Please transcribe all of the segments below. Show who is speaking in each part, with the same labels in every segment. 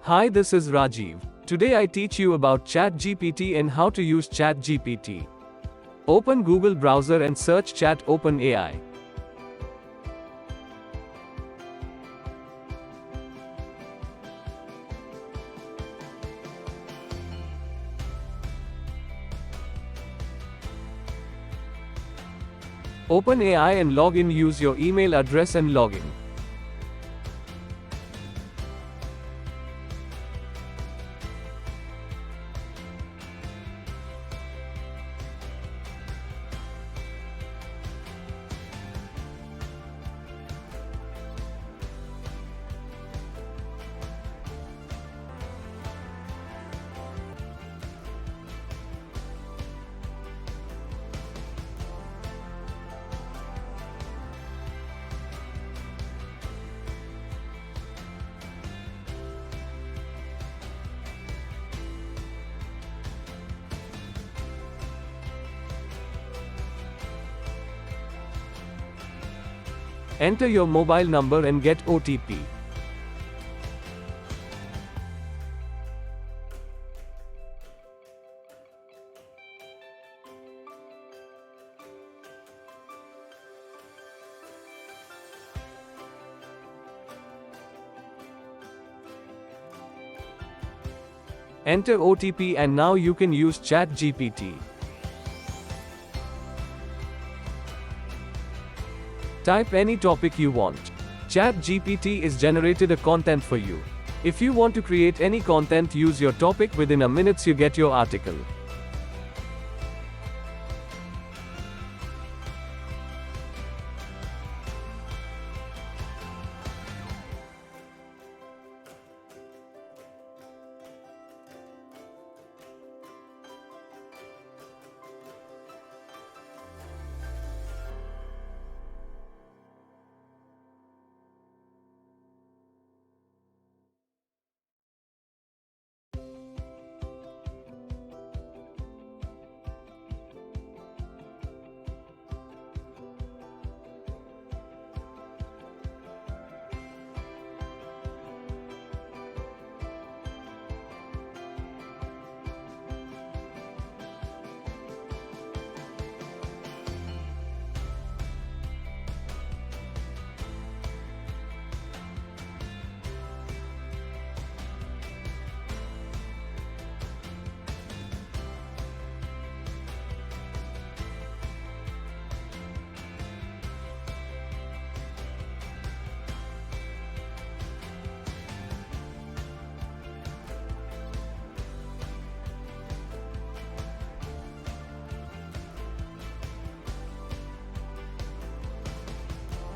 Speaker 1: Hi, this is Rajiv. Today I teach you about ChatGPT and how to use ChatGPT. Open Google browser and search Chat OpenAI. OpenAI and log in. Use your email address and login. Enter your mobile number and get OTP. Enter OTP and now you can use ChatGPT. Type any topic you want. ChatGPT is generated a content for you. If you want to create any content, use your topic. Within a minute you get your article.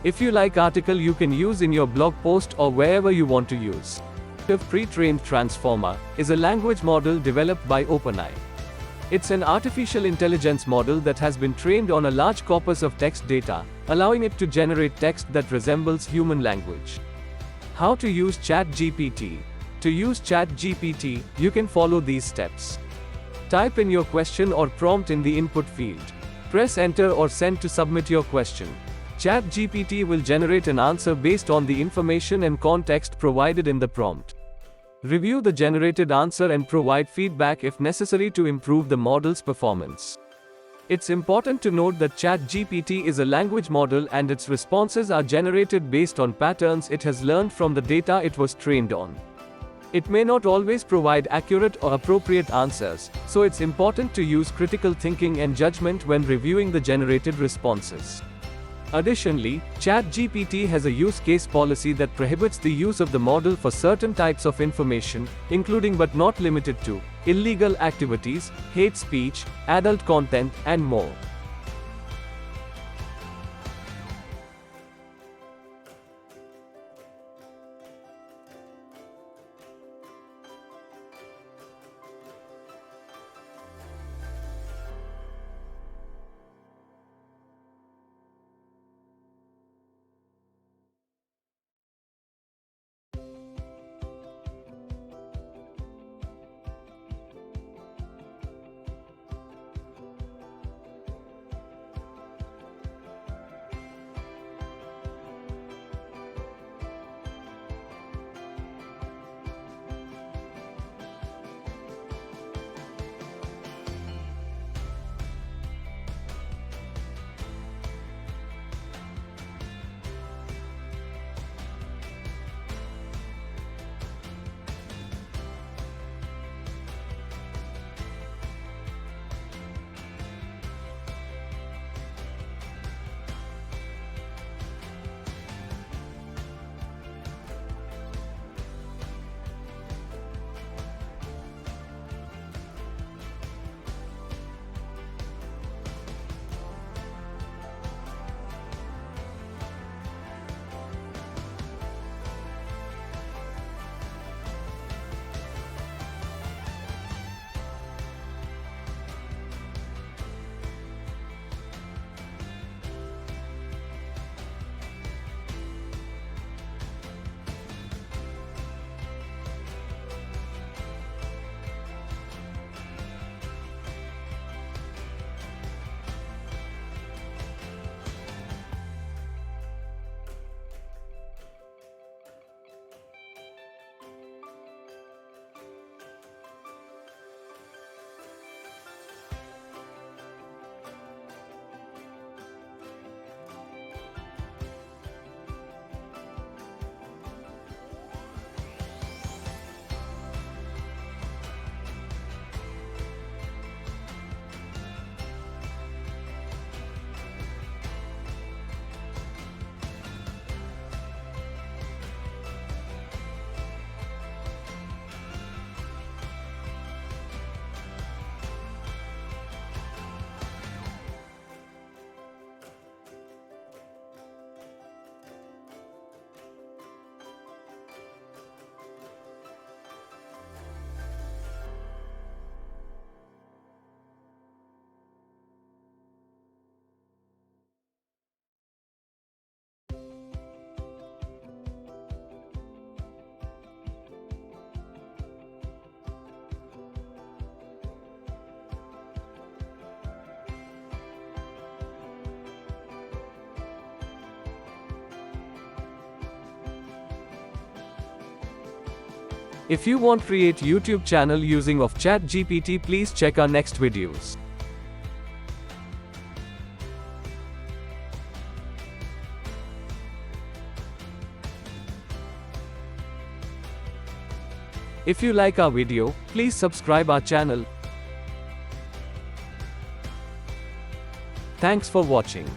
Speaker 1: If you like article, you can use in your blog post or wherever you want to use. Generative Pre-trained Transformer is a language model developed by OpenAI. It's an artificial intelligence model that has been trained on a large corpus of text data, allowing it to generate text that resembles human language. How to use ChatGPT? To use ChatGPT, you can follow these steps. Type in your question or prompt in the input field. Press enter or send to submit your question. ChatGPT will generate an answer based on the information and context provided in the prompt. Review the generated answer and provide feedback if necessary to improve the model's performance. It's important to note that ChatGPT is a language model and its responses are generated based on patterns it has learned from the data it was trained on. It may not always provide accurate or appropriate answers, so it's important to use critical thinking and judgment when reviewing the generated responses. Additionally, ChatGPT has a use case policy that prohibits the use of the model for certain types of information, including but not limited to illegal activities, hate speech, adult content, and more. If you want to create YouTube channel using of ChatGPT, please check our next videos. If you like our video, please subscribe our channel. Thanks for watching.